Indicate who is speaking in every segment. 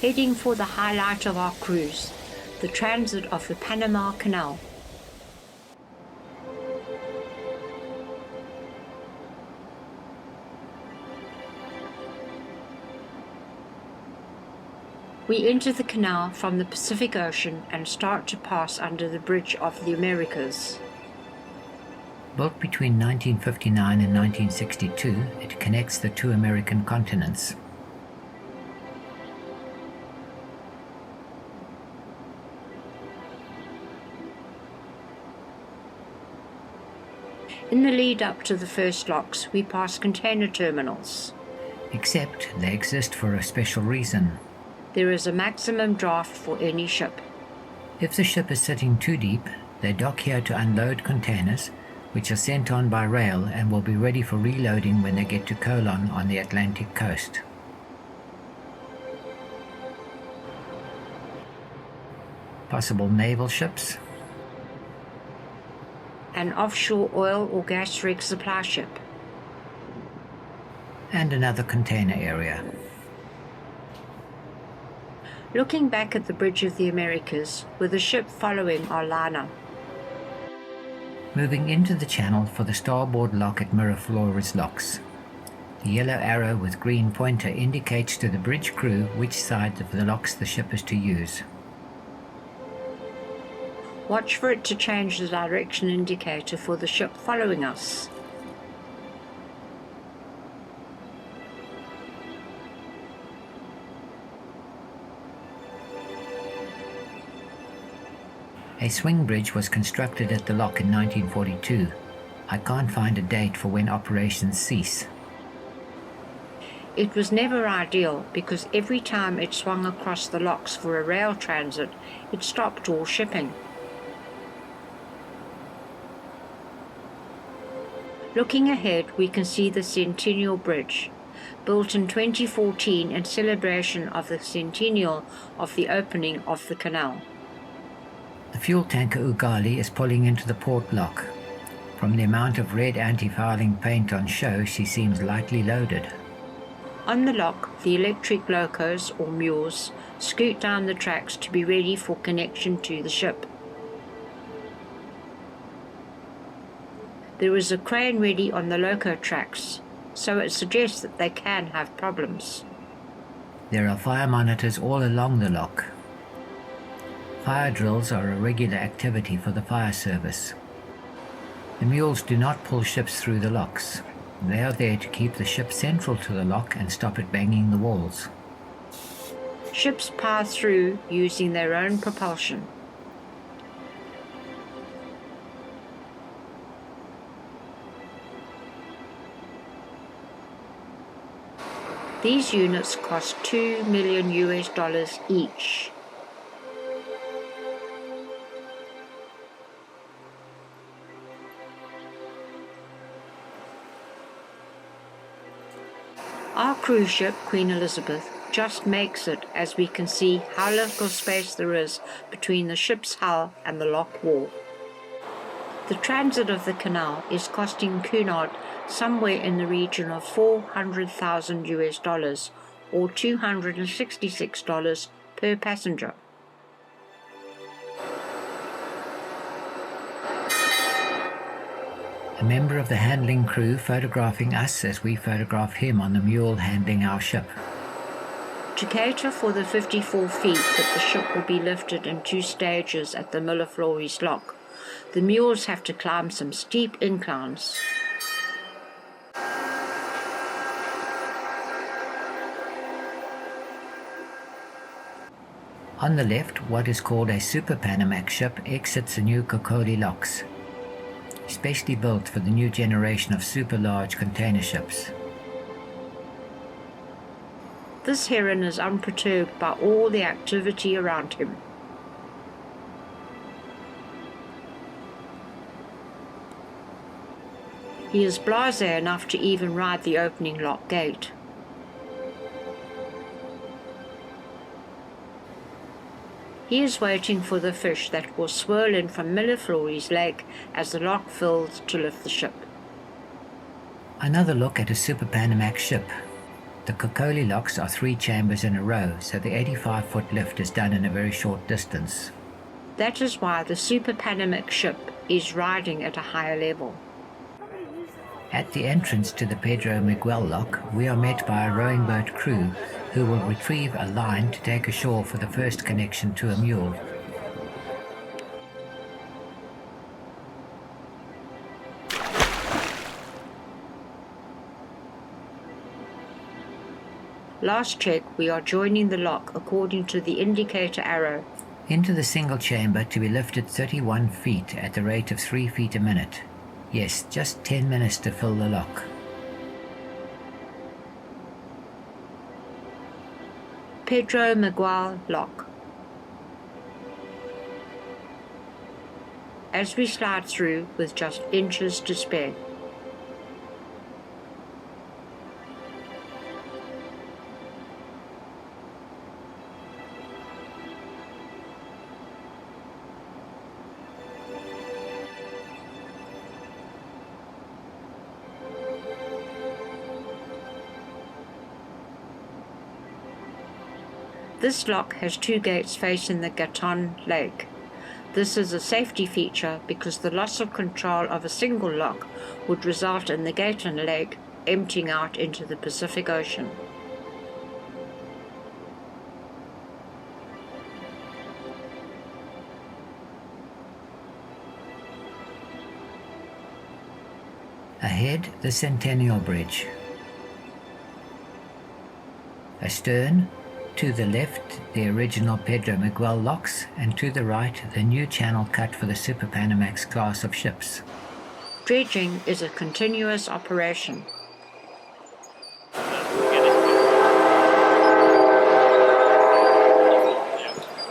Speaker 1: heading for the highlight of our cruise, the transit of the Panama Canal. We enter the canal from the Pacific Ocean and start to pass under the Bridge of the Americas.
Speaker 2: Built between 1959 and 1962, it connects the two American continents.
Speaker 1: In the lead up to the first locks, we pass container terminals.
Speaker 2: Except they exist for a special reason.
Speaker 1: There is a maximum draft for any ship.
Speaker 2: If the ship is sitting too deep, they dock here to unload containers, which are sent on by rail and will be ready for reloading when they get to Colon on the Atlantic coast. Possible naval ships.
Speaker 1: An offshore oil or gas rig supply ship.
Speaker 2: And another container area.
Speaker 1: Looking back at the Bridge of the Americas, with a ship following our liner.
Speaker 2: Moving into the channel for the starboard lock at Miraflores locks. The yellow arrow with green pointer indicates to the bridge crew which side of the locks the ship is to use.
Speaker 1: Watch for it to change the direction indicator for the ship following us.
Speaker 2: A swing bridge was constructed at the lock in 1942. I can't find a date for when operations cease.
Speaker 1: It was never ideal because every time it swung across the locks for a rail transit, it stopped all shipping. Looking ahead, we can see the Centennial Bridge, built in 2014 in celebration of the centennial of the opening of the canal.
Speaker 2: The fuel tanker Ugali is pulling into the port lock. From the amount of red anti-fouling paint on show, she seems lightly loaded.
Speaker 1: On the lock, the electric locos, or mules, scoot down the tracks to be ready for connection to the ship. There is a crane ready on the loco tracks, so it suggests that they can have problems.
Speaker 2: There are fire monitors all along the lock. Fire drills are a regular activity for the fire service. The mules do not pull ships through the locks. They are there to keep the ship central to the lock and stop it banging the walls.
Speaker 1: Ships power through using their own propulsion. These units cost $2 million each. Our cruise ship, Queen Elizabeth, just makes it as we can see how little space there is between the ship's hull and the lock wall. The transit of the canal is costing Cunard somewhere in the region of $400,000 or $266 per passenger.
Speaker 2: A member of the handling crew photographing us as we photograph him on the mule handling our ship.
Speaker 1: To cater for the 54 feet that the ship will be lifted in 2 stages at the Miraflores lock, the mules have to climb some steep inclines.
Speaker 2: On the left, what is called a Super Panamax ship exits the new Kokoli locks, especially built for the new generation of super large container ships.
Speaker 1: This heron is unperturbed by all the activity around him. He is blasé enough to even ride the opening lock gate. He is waiting for the fish that will swirl in from Miraflores Lake as the lock fills to lift the ship.
Speaker 2: Another look at a Super Panamax ship. The Kokoli locks are 3 chambers in a row, so the 85-foot lift is done in a very short distance.
Speaker 1: That is why the Super Panamax ship is riding at a higher level.
Speaker 2: At the entrance to the Pedro Miguel lock, we are met by a rowing boat crew who will retrieve a line to take ashore for the first connection to a mule.
Speaker 1: Last check, we are joining the lock according to the indicator arrow.
Speaker 2: Into the single chamber to be lifted 31 feet at the rate of 3 feet a minute. Yes, just 10 minutes to fill the lock.
Speaker 1: Pedro Miguel lock. As we slide through with just inches to spare. This lock has 2 gates facing the Gatun Lake. This is a safety feature because the loss of control of a single lock would result in the Gatun Lake emptying out into the Pacific Ocean.
Speaker 2: Ahead, the Centennial Bridge. Astern, to the left, the original Pedro Miguel locks, and to the right, the new channel cut for the Super Panamax class of ships.
Speaker 1: Dredging is a continuous operation.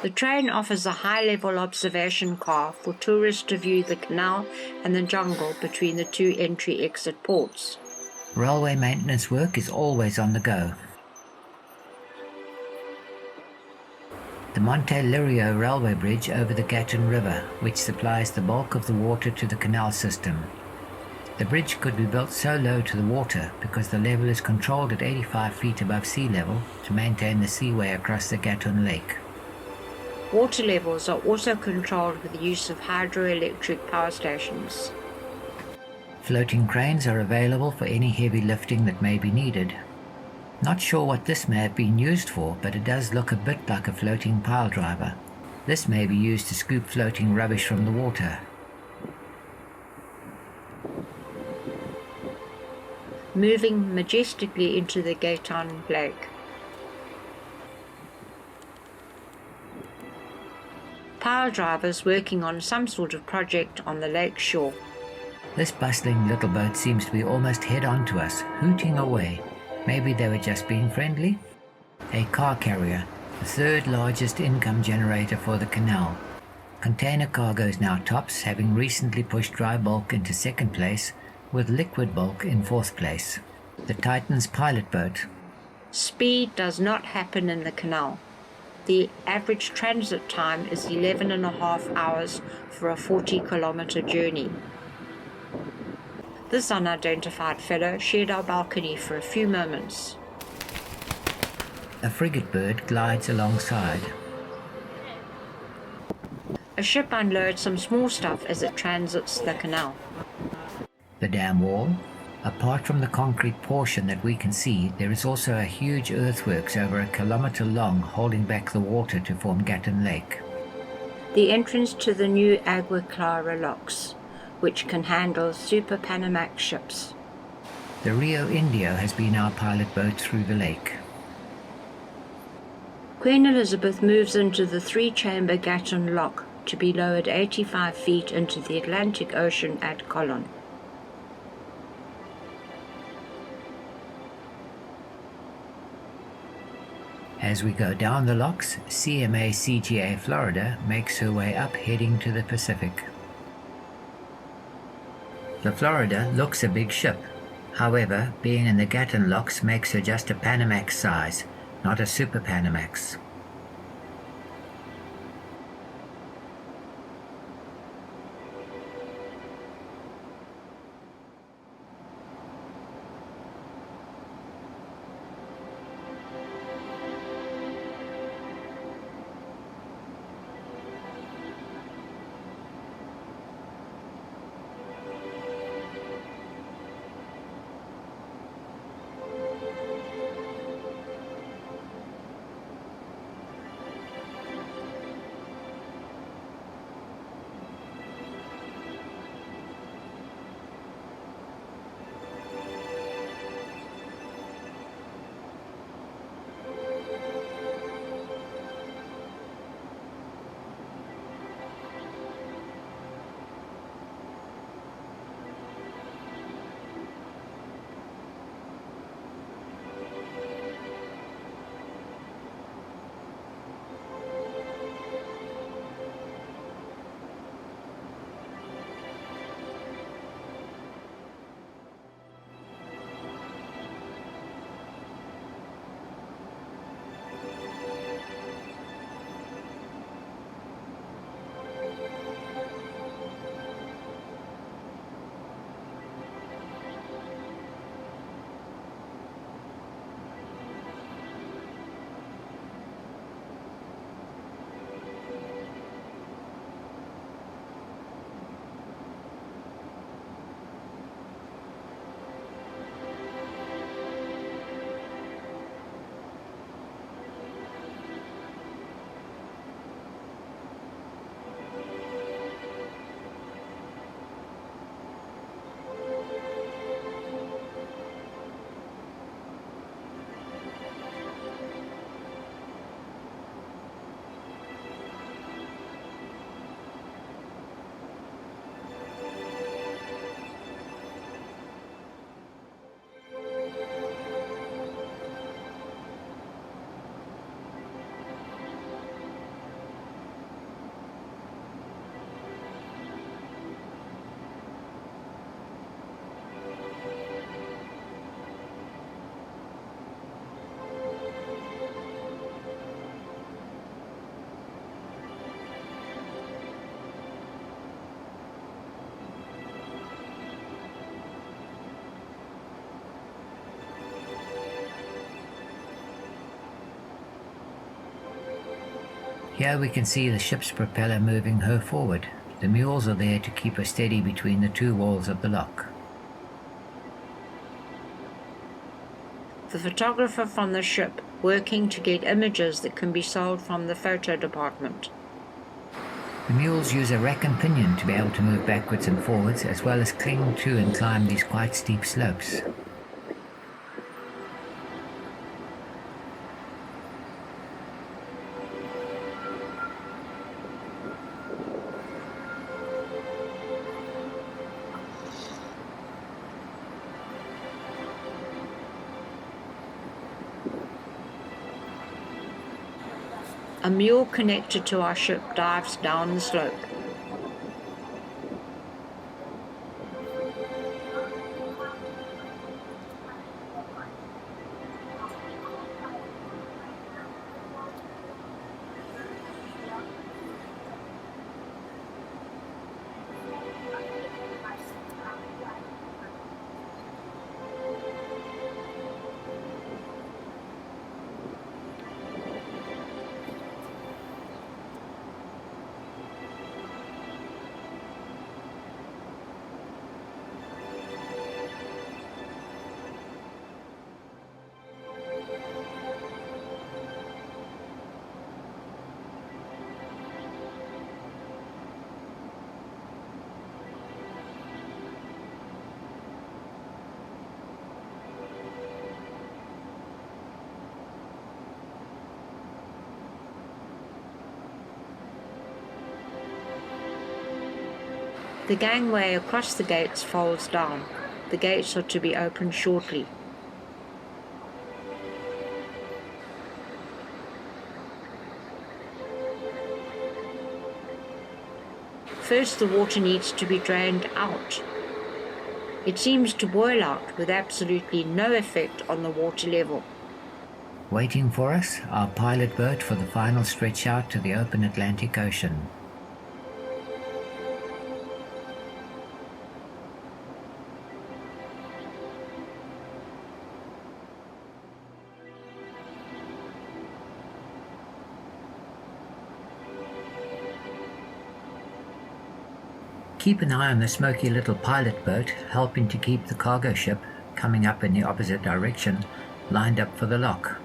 Speaker 1: The train offers a high-level observation car for tourists to view the canal and the jungle between the 2 entry-exit ports.
Speaker 2: Railway maintenance work is always on the go. The Monte Lirio railway bridge over the Gatun River, which supplies the bulk of the water to the canal system. The bridge could be built so low to the water because the level is controlled at 85 feet above sea level to maintain the seaway across the Gatun Lake.
Speaker 1: Water levels are also controlled with the use of hydroelectric power stations.
Speaker 2: Floating cranes are available for any heavy lifting that may be needed. Not sure what this may have been used for, but it does look a bit like a floating pile driver. This may be used to scoop floating rubbish from the water.
Speaker 1: Moving majestically into the Gatun Lake. Pile drivers working on some sort of project on the lake shore.
Speaker 2: This bustling little boat seems to be almost head-on to us, hooting away. Maybe they were just being friendly? A car carrier, the 3rd largest income generator for the canal. Container cargoes now tops, having recently pushed dry bulk into 2nd place, with liquid bulk in 4th place. The Titan's pilot boat.
Speaker 1: Speed does not happen in the canal. The average transit time is 11.5 hours for a 40-kilometer journey. This unidentified fellow shared our balcony for a few moments.
Speaker 2: A frigate bird glides alongside.
Speaker 1: A ship unloads some small stuff as it transits the canal.
Speaker 2: The dam wall. Apart from the concrete portion that we can see, there is also a huge earthworks over a kilometer long holding back the water to form Gatun Lake.
Speaker 1: The entrance to the new Agua Clara locks, which can handle Super Panamax ships.
Speaker 2: The Rio Indio has been our pilot boat through the lake.
Speaker 1: Queen Elizabeth moves into the 3-chamber Gatun lock to be lowered 85 feet into the Atlantic Ocean at Colon.
Speaker 2: As we go down the locks, CMA CGA Florida makes her way up heading to the Pacific. The Florida looks a big ship. However, being in the Gatun locks makes her just a Panamax size, not a Super Panamax. Here we can see the ship's propeller moving her forward. The mules are there to keep her steady between the two walls of the lock.
Speaker 1: The photographer from the ship working to get images that can be sold from the photo department.
Speaker 2: The mules use a rack and pinion to be able to move backwards and forwards, as well as cling to and climb these quite steep slopes.
Speaker 1: A mule connected to our ship dives down the slope. The gangway across the gates folds down. The gates are to be opened shortly. First, the water needs to be drained out. It seems to boil out with absolutely no effect on the water level.
Speaker 2: Waiting for us, our pilot boat for the final stretch out to the open Atlantic Ocean. Keep an eye on the smoky little pilot boat, helping to keep the cargo ship, coming up in the opposite direction, lined up for the lock.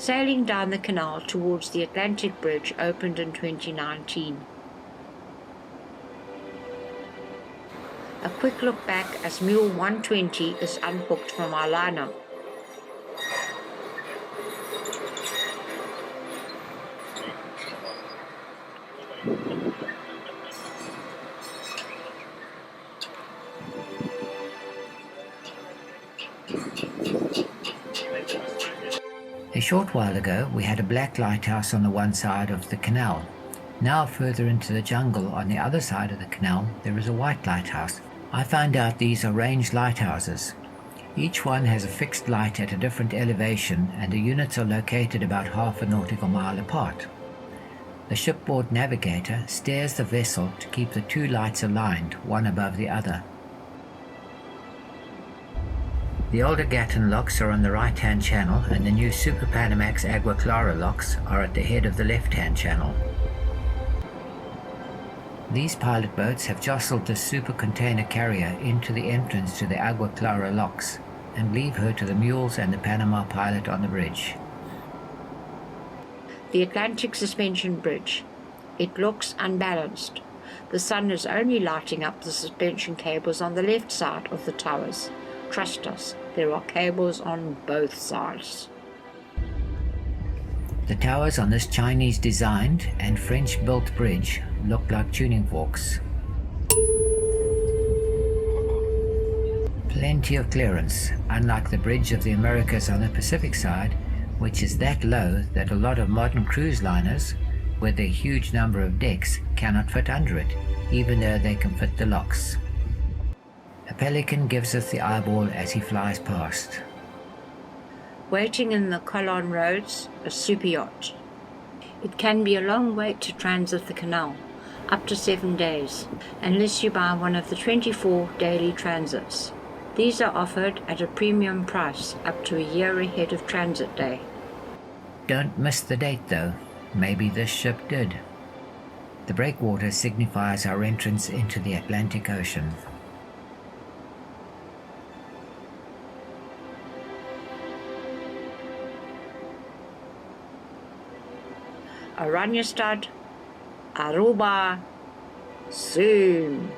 Speaker 1: Sailing down the canal towards the Atlantic Bridge opened in 2019. A quick look back as Mule 120 is unhooked from our liner.
Speaker 2: A short while ago, we had a black lighthouse on the one side of the canal. Now, further into the jungle on the other side of the canal, there is a white lighthouse. I found out these are range lighthouses. Each one has a fixed light at a different elevation, and the units are located about half a nautical mile apart. The shipboard navigator steers the vessel to keep the two lights aligned, one above the other. The older Gatton locks are on the right-hand channel, and the new Super Panamax Agua Clara locks are at the head of the left-hand channel. These pilot boats have jostled the super container carrier into the entrance to the Agua Clara locks and leave her to the mules and the Panama pilot on the bridge.
Speaker 1: The Atlantic Suspension Bridge. It looks unbalanced. The sun is only lighting up the suspension cables on the left side of the towers. Trust us, there are cables on both sides.
Speaker 2: The towers on this Chinese-designed and French-built bridge look like tuning forks. plenty of clearance, unlike the bridge of the Americas on the Pacific side, which is that low that a lot of modern cruise liners, with a huge number of decks, cannot fit under it, even though they can fit the locks. A pelican gives us the eyeball as he flies past.
Speaker 1: Waiting in the Colon roads, a super yacht. It can be a long wait to transit the canal, up to 7 days, unless you buy one of the 24 daily transits. These are offered at a premium price up to a year ahead of transit day.
Speaker 2: Don't miss the date though, maybe this ship did. The breakwater signifies our entrance into the Atlantic Ocean.
Speaker 1: Oranjestad, Aruba, soon.